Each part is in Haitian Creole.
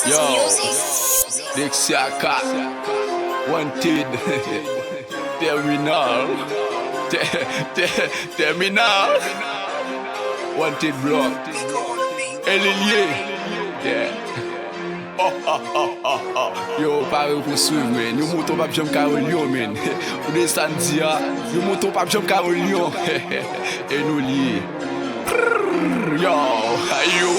Yo, Dexia wanted terminal, terminal, wanted block, Elie, yeah. Yo, pare pour suivre, men. Nous montons pas jump car lion, men. On descend dia, nous montons pas jump car lion. Et nous liés. Yo, ayo.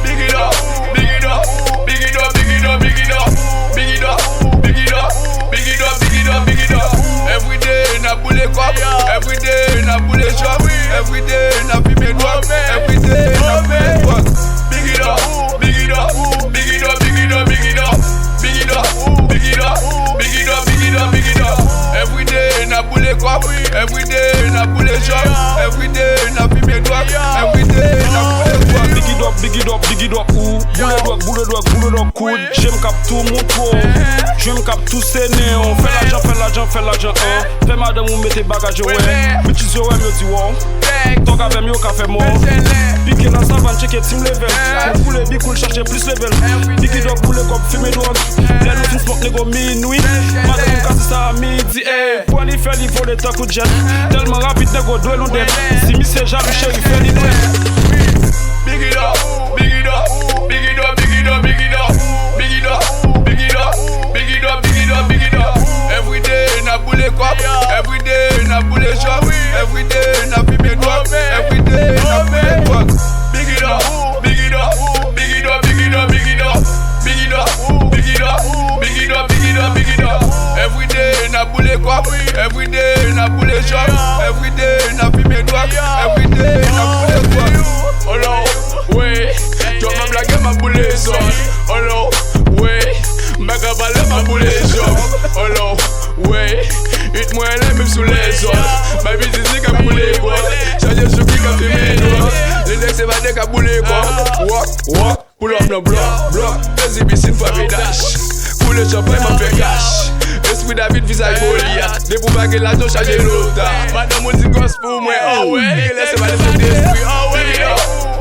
Big it up, big it up, big it up, big it up, big it up, big it up, big it up, big it up, big it up, big it up. Every day na boule cop, every day na boule shop, every day na fime drop, every day na boule fuck. Big it up, big it up, big it up, big it up, big it up, big it up, big it up, big it up, big it up, big it up. Every day na boule cop, every day na boule shop, every day na fime drop, every day na boule fuck. Big it up, ou boule doig, coude. J'aime cap tout mon tour, j'aime cap tout séné. On fait l'argent, Fais madame ou mettez bagage ouais. Petit yeux ouais, me dit wow. Ton café mieux café mort. Piqué la savane, checker team level. On boule big cool, chercher plus level. Big it up, boule comme fumer drogue. Là nous fin smoke négo minuit. Madame ou casse ça à midi. Pour aller faire les vols de coup de jet. Tellement rapide négo doit nous d'être. Si mi c'est jaloux, chéri, fait les douettes. Big it up, big it up, big it up, big it up, big it up, big it up, big it up, big it up, big it up, big it up. Every day na boule cop, every day na boule shop, every day na fime drop, every day na boule fuck. Big it up, big it up, big it up, big it up, big it up, big it up, big it up, big it up, big it up, big it up. Every day na boule cop, every day na boule shop, every day na fime drop, every day na boule fuck. Oh no, ouais, toi ma blague ma boule zone. Oh no, ouais, ma cabale ma boule zone. Oh no, ouais, it moi elle même sous les zones. Ma vie c'est qu'à boule quoi. Changer sur qui qu'a fait mes doigts. Les legs c'est pas des qu'à boule quoi. Walk, pull up no block. Exhibition for me dash. Pour le champagne m'a fait cash. Esprit David visage Goliath. Des pour baguer la dos changer l'autre. Madame on dit gosse pour moi. Oh ouais, laissez pas les autres d'esprit. Oh ouais.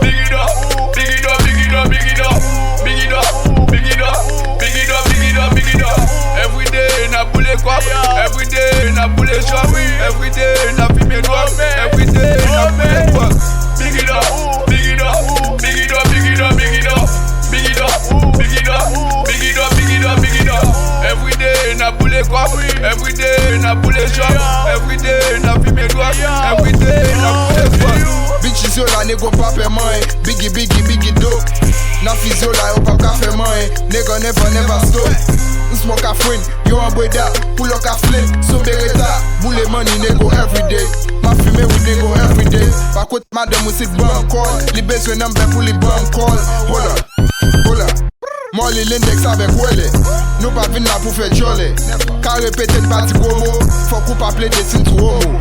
Big it up, big it up, big it up, big it up, big it up, big it up, big it up, big it up, big it up. Every day na boule cop, every day na boule shop, every day na fime drop, every day na boule fuck. Big it up, big it up, big it up, big it up, big it up, big it up, big it up, big it up, big it up, big it up. Every day na boule cop, every day na boule shop, every day na fime drop, every day na boule fuck. Bitches yo la nego pa pe man. BIGY-DOPE. Na physio la yo pa ka fe man. Nigga never stop. Un smoke a friend, yo an boy da. Pull up a flame, so bereta. Boule money nego everyday. Ma fume with nego everyday. Pa kote madame ou sit bon call. Li bezwe number pour li bon call. Hold up. Molly l'index avec Wele. Nous pas vin là pour faire jolly. Car répéter pas di gros mots. Faut qu'on pas play des signes trop homo.